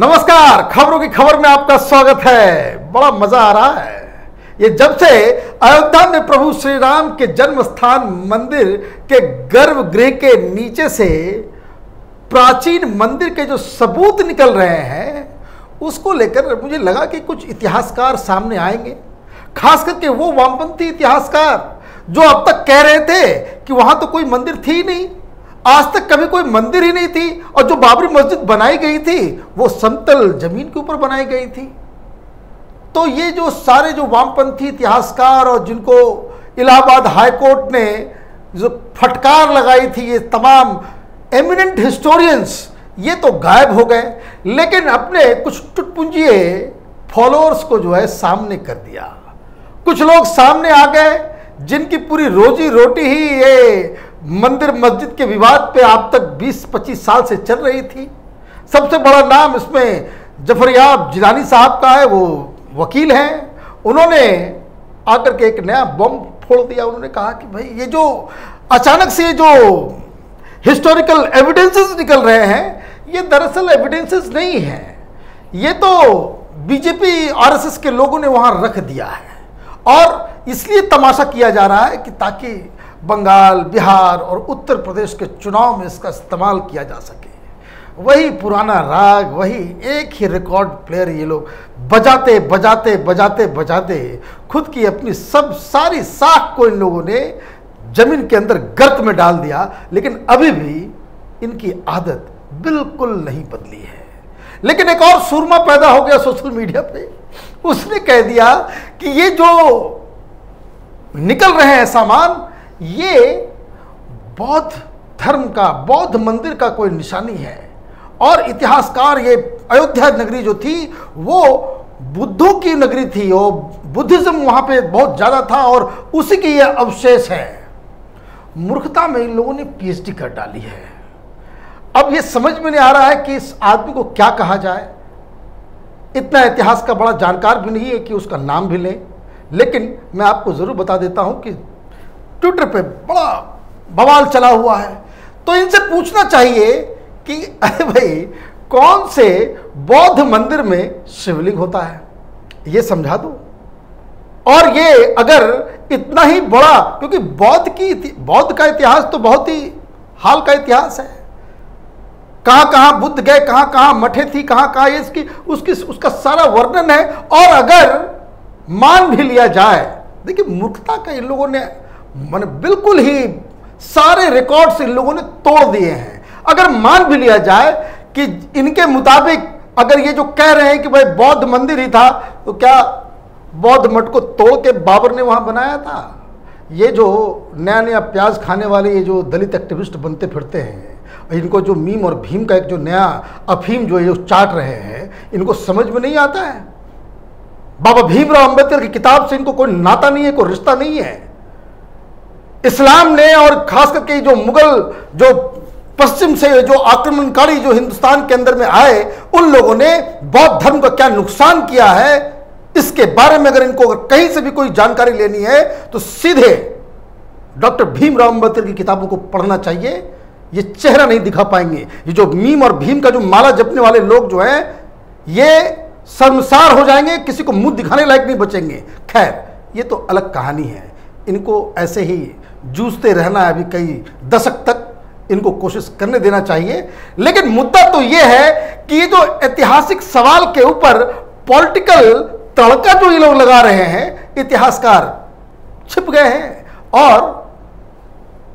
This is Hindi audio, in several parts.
नमस्कार, खबरों की खबर में आपका स्वागत है। बड़ा मजा आ रहा है। ये जब से अयोध्या में प्रभु श्री राम के जन्म स्थान मंदिर के गर्भगृह के नीचे से प्राचीन मंदिर के जो सबूत निकल रहे हैं, उसको लेकर मुझे लगा कि कुछ इतिहासकार सामने आएंगे, खास करके वो वामपंथी इतिहासकार जो अब तक कह रहे थे कि वहां तो कोई मंदिर थी ही नहीं, आज तक कभी कोई मंदिर ही नहीं थी, और जो बाबरी मस्जिद बनाई गई थी वो समतल जमीन के ऊपर बनाई गई थी। तो ये जो सारे जो वामपंथी इतिहासकार और जिनको इलाहाबाद हाईकोर्ट ने जो फटकार लगाई थी, ये तमाम एमिनेंट हिस्टोरियंस, ये तो गायब हो गए, लेकिन अपने कुछ टुटपुंजिए फॉलोअर्स को जो है सामने कर दिया। कुछ लोग सामने आ गए जिनकी पूरी रोजी रोटी ही ये मंदिर मस्जिद के विवाद पे आप तक 20-25 साल से चल रही थी। सबसे बड़ा नाम इसमें जफरयाब जिलानी साहब का है, वो वकील हैं। उन्होंने आकर के एक नया बम फोड़ दिया। उन्होंने कहा कि भाई ये जो अचानक से जो हिस्टोरिकल एविडेंसेस निकल रहे हैं, ये दरअसल एविडेंसेस नहीं है, ये तो बीजेपी आरएसएस के लोगों ने वहां रख दिया है, और इसलिए तमाशा किया जा रहा है कि ताकि बंगाल, बिहार और उत्तर प्रदेश के चुनाव में इसका इस्तेमाल किया जा सके। वही पुराना राग, वही एक ही रिकॉर्ड प्लेयर ये लोग बजाते बजाते बजाते बजाते खुद की अपनी सब सारी साख को इन लोगों ने जमीन के अंदर गर्त में डाल दिया। लेकिन अभी भी इनकी आदत बिल्कुल नहीं बदली है। लेकिन एक और सुरमा पैदा हो गया सोशल मीडिया पे, उसने कह दिया कि ये जो निकल रहे हैं सामान, ये बौद्ध धर्म का, बौद्ध मंदिर का कोई निशानी है, और इतिहासकार ये अयोध्या नगरी जो थी वो बुद्धों की नगरी थी, और बुद्धिज्म वहां पे बहुत ज्यादा था, और उसी के ये अवशेष है। मूर्खता में इन लोगों ने पीएचडी कर डाली है। अब ये समझ में नहीं आ रहा है कि इस आदमी को क्या कहा जाए। इतना इतिहास का बड़ा जानकार भी नहीं है कि उसका नाम भी लें, लेकिन मैं आपको जरूर बता देता हूं कि ट्विटर पे बड़ा बवाल चला हुआ है। तो इनसे पूछना चाहिए कि अरे भाई, कौन से बौद्ध मंदिर में शिवलिंग होता है, ये समझा दो। और ये अगर इतना ही बड़ा, क्योंकि बौद्ध का इतिहास तो बहुत ही हाल का इतिहास है। कहां कहां बुद्ध गए, कहां कहां मठे थी, कहां कहां ये उसका सारा वर्णन है। और अगर मान भी लिया जाए, देखिए मूर्खता का इन लोगों ने माने बिल्कुल ही सारे रिकॉर्ड्स इन लोगों ने तोड़ दिए हैं। अगर मान भी लिया जाए कि इनके मुताबिक अगर ये जो कह रहे हैं कि भाई बौद्ध मंदिर ही था, तो क्या बौद्ध मठ को तोड़ के बाबर ने वहां बनाया था? ये जो नया नया प्याज खाने वाले ये जो दलित एक्टिविस्ट बनते फिरते हैं, इनको जो मीम और भीम का एक जो नया अफीम जो ये चाट रहे हैं, इनको समझ में नहीं आता है। बाबा भीमराव अंबेडकर की किताब से इनको कोई नाता नहीं है, कोई रिश्ता नहीं है। इस्लाम ने और खास करके जो मुगल, जो पश्चिम से जो आक्रमणकारी जो हिंदुस्तान के अंदर में आए, उन लोगों ने बौद्ध धर्म का क्या नुकसान किया है, इसके बारे में अगर इनको कहीं से भी कोई जानकारी लेनी है तो सीधे डॉक्टर भीमराव अंबेडकर की किताबों को पढ़ना चाहिए। ये चेहरा नहीं दिखा पाएंगे। ये जो मीम और भीम का जो माला जपने वाले लोग जो हैं, ये शर्मसार हो जाएंगे, किसी को मुंह दिखाने लायक नहीं बचेंगे। खैर, ये तो अलग कहानी है। इनको ऐसे ही जूझते रहना है, अभी कई दशक तक इनको कोशिश करने देना चाहिए। लेकिन मुद्दा तो ये है कि ये जो ऐतिहासिक सवाल के ऊपर पॉलिटिकल तड़का जो ये लोग लगा रहे हैं, इतिहासकार छिप गए हैं, और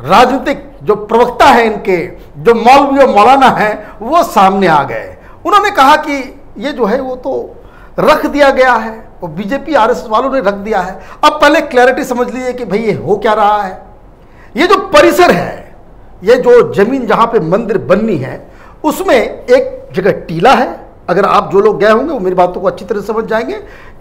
राजनीतिक जो प्रवक्ता है इनके, जो मौलवी और मौलाना हैं, वो सामने आ गए। उन्होंने कहा कि ये जो है वो तो रख दिया गया है, और बीजेपी आरएसएस वालों ने रख दिया है। अब पहले क्लैरिटी समझ लीजिए कि भाई ये हो क्या रहा है। ये जो परिसर है, ये जो जमीन जहां पे मंदिर बननी है, उसमें एक जगह टीला है। अगर आप जो लोग गए होंगे वो मेरी बातों को अच्छी तरह समझ जाएंगे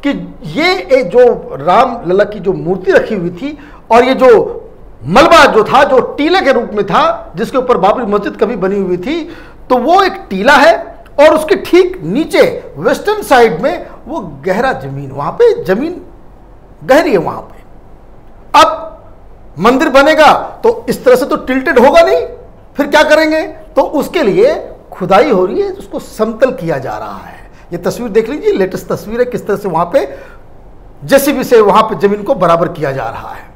कि ये जो राम लला की जो मूर्ति रखी हुई थी, और ये जो मलबा जो था, जो टीले के रूप में था, जिसके ऊपर बाबरी मस्जिद कभी बनी हुई थी, तो वो एक टीला है, और उसके ठीक नीचे वेस्टर्न साइड में वो गहरा जमीन, वहां पे जमीन गहरी है वहां पे। अब मंदिर बनेगा तो इस तरह से तो टिल्टेड होगा नहीं, फिर क्या करेंगे? तो उसके लिए खुदाई हो रही है, उसको समतल किया जा रहा है। ये तस्वीर देख लीजिए, लेटेस्ट तस्वीर है, किस तरह से वहां पे जेसीबी से वहां पे जमीन को बराबर किया जा रहा है।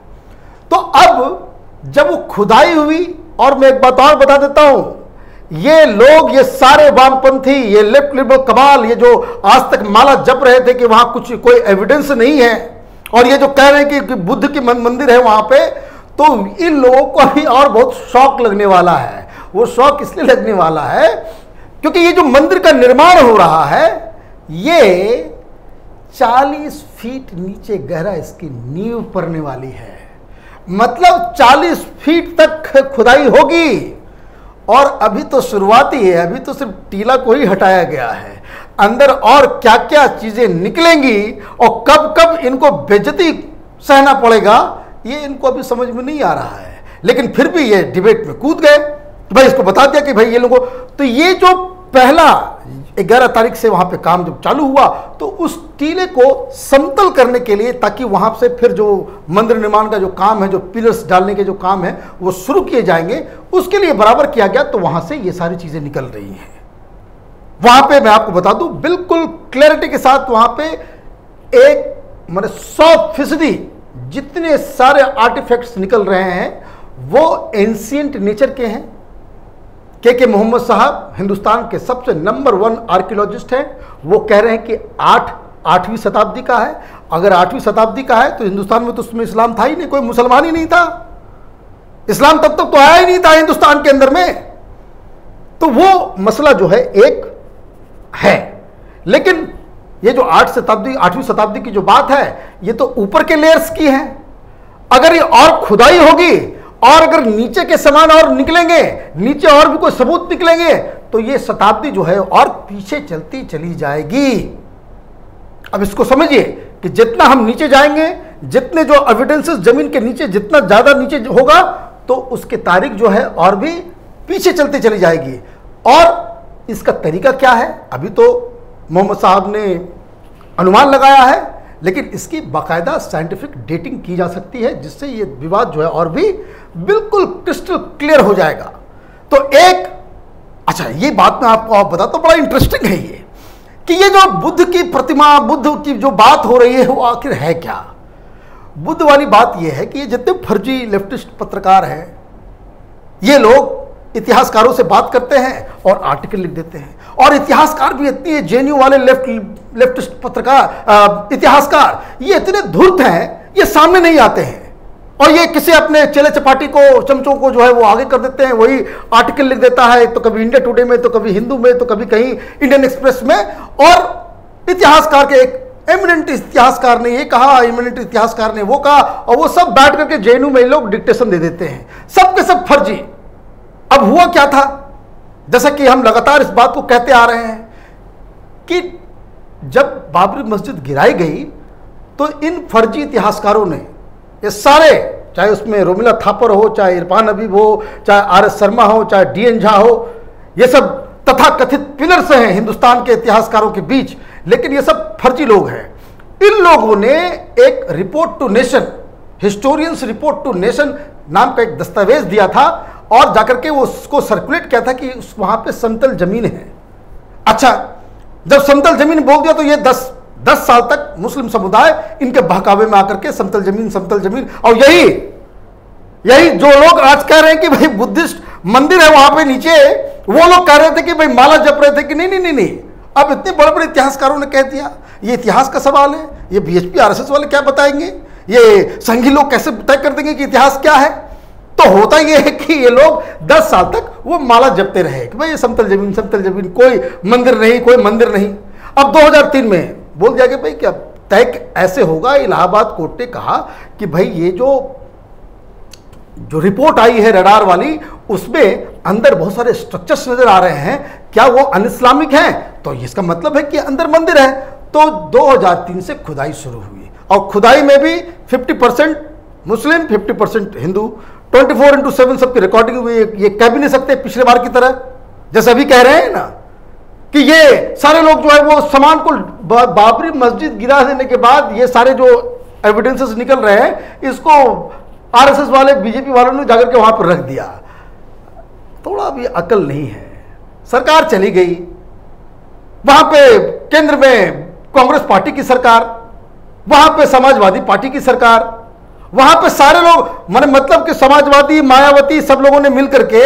तो अब जब वो खुदाई हुई, और मैं एक बात और बता देता हूं, ये लोग, ये सारे वामपंथी, ये लेफ्ट लिबरल कमाल, ये जो आज तक माला जप रहे थे कि वहां कुछ कोई एविडेंस नहीं है, और ये जो कह रहे हैं कि बुद्ध की मंदिर है वहां पे, तो इन लोगों को अभी और बहुत शौक लगने वाला है। वो शौक इसलिए लगने वाला है क्योंकि ये जो मंदिर का निर्माण हो रहा है, ये 40 फीट नीचे गहरा इसकी नींव पड़ने वाली है। मतलब 40 फीट तक खुदाई होगी, और अभी तो शुरुआती है, अभी तो सिर्फ टीला को ही हटाया गया है। अंदर और क्या क्या चीजें निकलेंगी और कब कब इनको बेइज्जती सहना पड़ेगा, ये इनको अभी समझ में नहीं आ रहा है। लेकिन फिर भी ये डिबेट में कूद गए, भाई इसको बता दिया कि भाई ये लोगों, तो ये जो पहला 11 तारीख से वहां पे काम जब चालू हुआ, तो उस टीले को समतल करने के लिए, ताकि वहां से फिर जो मंदिर निर्माण का जो काम है, जो पिलर्स डालने के जो काम है, वो शुरू किए जाएंगे, उसके लिए बराबर किया गया। तो वहां से ये सारी चीजें निकल रही हैं। वहां पे मैं आपको बता दूं, बिल्कुल क्लैरिटी के साथ, वहां पे एक मतलब 100% जितने सारे आर्टिफैक्ट्स निकल रहे हैं वो एंशिएंट नेचर के हैं। के मोहम्मद साहब हिंदुस्तान के सबसे नंबर 1 आर्कियोलॉजिस्ट हैं। वो कह रहे हैं कि 8वीं शताब्दी का है। अगर 8वीं शताब्दी का है तो हिंदुस्तान में तो उसमें इस्लाम था ही नहीं, कोई मुसलमान ही नहीं था, इस्लाम तब तक तो आया ही नहीं था हिंदुस्तान के अंदर में। तो वो मसला जो है एक है। लेकिन ये जो 8वीं शताब्दी की जो बात है, ये तो ऊपर के लेयर्स की है। अगर ये और खुदाई होगी, और अगर नीचे के समान और निकलेंगे, नीचे और भी कोई सबूत निकलेंगे, तो ये शताब्दी जो है और पीछे चलती चली जाएगी। अब इसको समझिए कि जितना हम नीचे जाएंगे, जितने जो एविडेंसेस जमीन के नीचे जितना ज्यादा नीचे होगा, तो उसकी तारीख जो है और भी पीछे चलती चली जाएगी। और इसका तरीका क्या है, अभी तो मोहम्मद साहब ने अनुमान लगाया है, लेकिन इसकी बाकायदा साइंटिफिक डेटिंग की जा सकती है, जिससे ये विवाद जो है और भी बिल्कुल क्रिस्टल क्लियर हो जाएगा। तो एक अच्छा, ये बात मैं आपको बताता हूं, बड़ा इंटरेस्टिंग है ये, कि ये जो बुद्ध की प्रतिमा, बुद्ध की जो बात हो रही है, वो आखिर है क्या। बुद्ध वाली बात ये है कि ये जितने फर्जी लेफ्टिस्ट पत्रकार हैं, ये लोग इतिहासकारों से बात करते हैं और आर्टिकल लिख देते हैं। और इतिहासकार भी इतने जेएनयू वाले लेफ्टिस्ट पत्रकार, इतिहासकार, ये इतने धूर्त हैं, ये सामने नहीं आते हैं, और ये किसी अपने चेले चपाटी को, चमचों को जो है वो आगे कर देते हैं, वही आर्टिकल लिख देता है, तो कभी इंडिया टुडे में, तो कभी हिंदू में, तो कभी कहीं इंडियन एक्सप्रेस में। और इतिहासकार के एक एमिनेंट इतिहासकार ने ये कहा, एमिनेंट इतिहासकार ने वो कहा, और वो सब बैठ करके जेएनयू में लोग डिक्टेशन दे देते हैं, सबके सब फर्जी। अब हुआ क्या था, जैसा कि हम लगातार इस बात को कहते आ रहे हैं कि जब बाबरी मस्जिद गिराई गई, तो इन फर्जी इतिहासकारों ने ये सारे, चाहे उसमें रोमिला थापर हो, चाहे इरफान हबीब हो, चाहे आर.एस. शर्मा हो, चाहे डी.एन. झा हो, ये सब तथाकथित पिलर्स हैं हिंदुस्तान के इतिहासकारों के बीच, लेकिन ये सब फर्जी लोग हैं। इन लोगों ने एक report to nation, historians report to nation नाम का एक दस्तावेज दिया था, और जाकर के वो उसको सर्कुलेट किया था कि वहां पे समतल जमीन है। अच्छा, जब समतल जमीन बोल दिया, तो ये 10 साल तक मुस्लिम समुदाय इनके बहकावे में आकर के समतल जमीन, और यही जो लोग आज कह रहे हैं कि भाई बुद्धिस्ट मंदिर है वहां पे नीचे, वो लोग कह रहे थे कि भाई माला जप रहे थे कि नहीं, अब इतने बड़े बड़े इतिहासकारों ने कह दिया। ये इतिहास का सवाल है, ये बीएचपी आरएसएस वाले क्या बताएंगे, ये संघी लोग कैसे तय कर देंगे कि इतिहास क्या है। तो होता यह है कि ये लोग 10 साल तक वो माला जपते रहे कि भाई ये समतल जमीन, कोई मंदिर नहीं। अब 2003 में बोल दिया कि भाई क्या तय ऐसे होगा। इलाहाबाद कोर्ट ने कहा कि भाई ये जो रिपोर्ट आई है रडार वाली, उसमें अंदर बहुत सारे स्ट्रक्चर्स नजर आ रहे हैं, क्या वो अनइस्लामिक हैं, तो इसका मतलब है कि अंदर मंदिर है। तो 2003 से खुदाई शुरू हुई, और खुदाई में भी 50% मुस्लिम, 50% हिंदू, 24/7 सबकी रिकॉर्डिंग हुई। ये कह भी नहीं सकते पिछले बार की तरह, जैसे अभी कह रहे हैं ना कि ये सारे लोग जो है वो सामान को, बाबरी मस्जिद गिरा देने के बाद ये सारे जो एविडेंसेस निकल रहे हैं, इसको आरएसएस वाले, बीजेपी वालों ने जाकर के वहां पर रख दिया। थोड़ा भी अकल नहीं है, सरकार चली गई, वहां पे केंद्र में कांग्रेस पार्टी की सरकार, वहां पे समाजवादी पार्टी की सरकार, वहां पे सारे लोग मतलब कि समाजवादी, मायावती, सब लोगों ने मिलकर के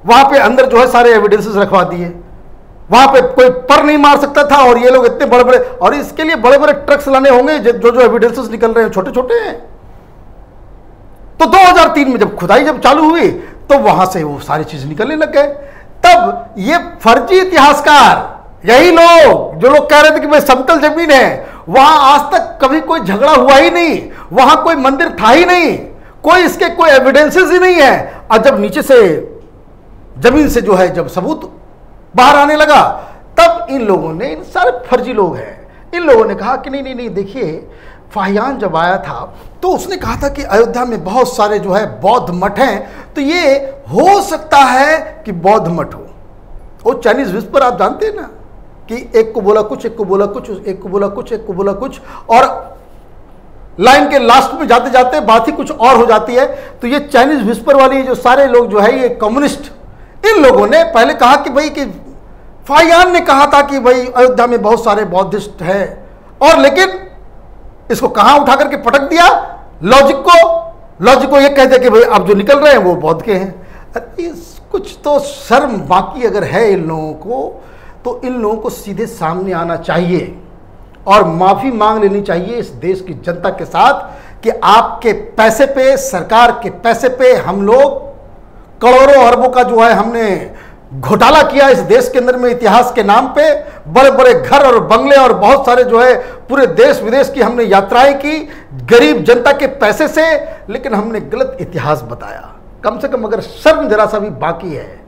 वहां पे अंदर जो है सारे एविडेंसेस रखवा दिए। वहां पे कोई पर नहीं मार सकता था, और ये लोग इतने बड़े बड़े, और इसके लिए बड़े बड़े ट्रक्स लाने होंगे, जो एविडेंसेस निकल रहे हैं छोटे छोटे हैं। तो 2003 में जब खुदाई जब चालू हुई तो वहां से वो सारी चीज निकलने लग गए। तब ये फर्जी इतिहासकार, यही लोग जो लोग कह रहे थे कि भाई समतल जमीन है, वहां आज तक कभी कोई झगड़ा हुआ ही नहीं, वहां कोई मंदिर था ही नहीं, कोई इसके कोई एविडेंसेस ही नहीं है। और जब नीचे से जमीन से जो है जब सबूत बाहर आने लगा, तब इन लोगों ने, इन सारे फर्जी लोग हैं, इन लोगों ने कहा कि नहीं नहीं, देखिए फाहियान जब आया था तो उसने कहा था कि अयोध्या में बहुत सारे जो है बौद्ध मठ हैं, तो ये हो सकता है कि बौद्ध मठ हो। वो चाइनीज विस्पर आप जानते हैं ना, कि एक को बोला कुछ, एक को बोला कुछ, एक को बोला कुछ, एक को बोला कुछ, और लाइन के लास्ट में जाते जाते बात ही कुछ और हो जाती है। तो ये चाइनीज विस्पर वाली जो सारे लोग जो है ये कम्युनिस्ट, इन लोगों ने पहले कहा कि भाई कि फाहियान ने कहा था कि भाई अयोध्या में बहुत सारे बौद्धिस्ट हैं, और लेकिन इसको कहां उठा करके पटक दिया, लॉजिक को ये कह दिया कि भाई अब जो निकल रहे हैं वो बौद्ध के हैं। अरे कुछ तो शर्म बाकी अगर है इन लोगों को, तो इन लोगों को सीधे सामने आना चाहिए और माफी मांग लेनी चाहिए इस देश की जनता के साथ कि आपके पैसे पे, सरकार के पैसे पे हम लोग करोड़ों अरबों का जो है हमने घोटाला किया इस देश के अंदर में, इतिहास के नाम पे बड़े बड़े घर और बंगले और बहुत सारे जो है पूरे देश विदेश की हमने यात्राएं की गरीब जनता के पैसे से, लेकिन हमने गलत इतिहास बताया। कम से कम अगर शर्म जरा सा भी बाकी है।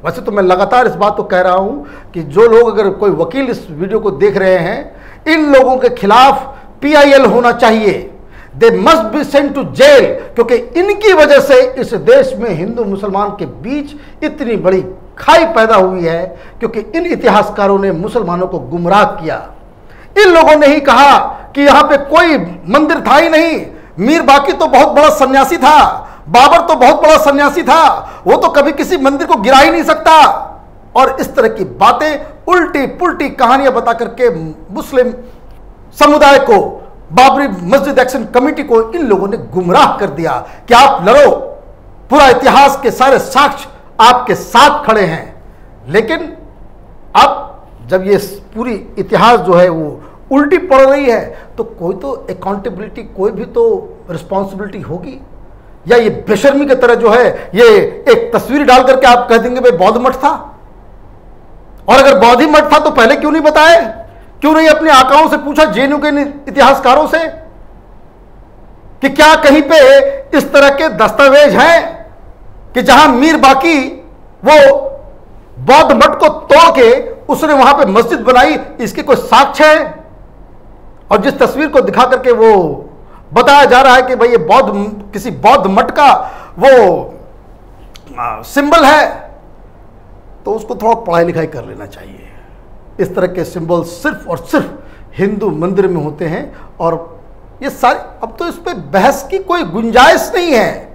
वैसे तो मैं लगातार इस बात को कह रहा हूं कि जो लोग, अगर कोई वकील इस वीडियो को देख रहे हैं, इन लोगों के खिलाफ PIL होना चाहिए, they must be sent to jail, क्योंकि इनकी वजह से इस देश में हिंदू मुसलमान के बीच इतनी बड़ी खाई पैदा हुई है, क्योंकि इन इतिहासकारों ने मुसलमानों को गुमराह किया। इन लोगों ने ही कहा कि यहां पे कोई मंदिर था ही नहीं, मीर बाकी तो बहुत बड़ा सन्यासी था, बाबर तो बहुत बड़ा सन्यासी था, वो तो कभी किसी मंदिर को गिरा ही नहीं सकता, और इस तरह की बातें उल्टी पुल्टी कहानियां बता करके मुस्लिम समुदाय को, बाबरी मस्जिद एक्शन कमेटी को इन लोगों ने गुमराह कर दिया कि आप लड़ो, पूरा इतिहास के सारे साक्ष्य आपके साथ खड़े हैं। लेकिन अब जब ये पूरी इतिहास जो है वो उल्टी पड़ रही है, तो कोई तो अकाउंटेबिलिटी, कोई भी तो रिस्पॉन्सिबिलिटी होगी। या ये बेशर्मी की तरह जो है ये एक तस्वीर डाल करके आप कह देंगे भाई बौद्ध मठ था, और अगर बौद्ध ही मठ था तो पहले क्यों नहीं बताए? क्यों नहीं अपने आकाओं से पूछा, JNU के इतिहासकारों से, कि क्या कहीं पे इस तरह के दस्तावेज हैं कि जहां मीर बाकी वो बौद्ध मठ को तोड़ के उसने वहां पे मस्जिद बनाई, इसके कोई साक्ष्य है? और जिस तस्वीर को दिखा करके वो बताया जा रहा है कि भाई ये किसी बौद्ध मठ का वो सिंबल है, तो उसको थोड़ा पढ़ाई लिखाई कर लेना चाहिए। इस तरह के सिंबल सिर्फ और सिर्फ हिंदू मंदिर में होते हैं, और ये सारी, अब तो इस पे बहस की कोई गुंजाइश नहीं है,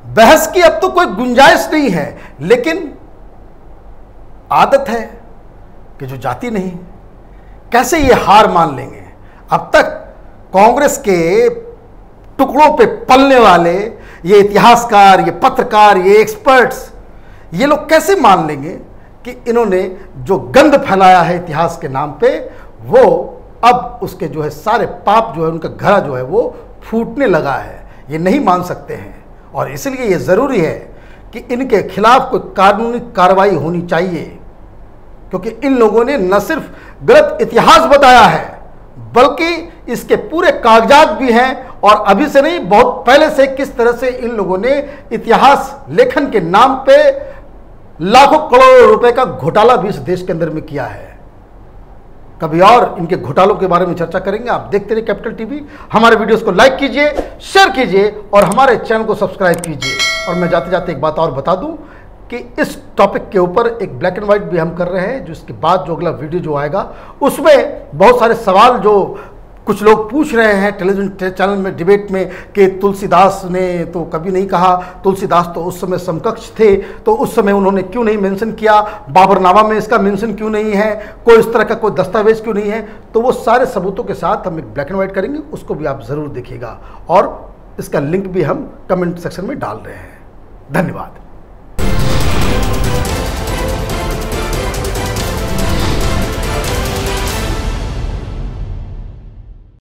बहस की अब तो कोई गुंजाइश नहीं है। लेकिन आदत है कि जो जाती नहीं, कैसे ये हार मान लेंगे? अब तक कांग्रेस के टुकड़ों पे पलने वाले ये इतिहासकार, ये पत्रकार, ये एक्सपर्ट्स, ये लोग कैसे मान लेंगे कि इन्होंने जो गंद फैलाया है इतिहास के नाम पे, वो अब उसके जो है सारे पाप जो है, उनका घड़ा जो है वो फूटने लगा है। ये नहीं मान सकते हैं, और इसलिए ये ज़रूरी है कि इनके खिलाफ कोई कानूनी कार्रवाई होनी चाहिए, क्योंकि इन लोगों ने न सिर्फ गलत इतिहास बताया है, बल्कि इसके पूरे कागजात भी हैं, और अभी से नहीं, बहुत पहले से किस तरह से इन लोगों ने इतिहास लेखन के नाम पे लाखों करोड़ों रुपए का घोटाला भी इस देश के अंदर में किया है। कभी और इनके घोटालों के बारे में चर्चा करेंगे। आप देखते रहिए कैपिटल टीवी। हमारे वीडियोस को लाइक कीजिए, शेयर कीजिए, और हमारे चैनल को सब्सक्राइब कीजिए। और मैं जाते जाते एक बात और बता दूं कि इस टॉपिक के ऊपर एक ब्लैक एंड व्हाइट भी हम कर रहे हैं, जो इसके बाद जो अगला वीडियो जो आएगा उसमें बहुत सारे सवाल जो कुछ लोग पूछ रहे हैं टेलीविजन चैनल में डिबेट में कि तुलसीदास ने तो कभी नहीं कहा, तुलसीदास तो उस समय समकक्ष थे, तो उस समय उन्होंने क्यों नहीं मेंशन किया, बाबरनामा में इसका मेंशन क्यों नहीं है, कोई इस तरह का कोई दस्तावेज क्यों नहीं है। तो वो सारे सबूतों के साथ हम एक ब्लैक एंड व्हाइट करेंगे, उसको भी आप ज़रूर देखिएगा और इसका लिंक भी हम कमेंट सेक्शन में डाल रहे हैं। धन्यवाद।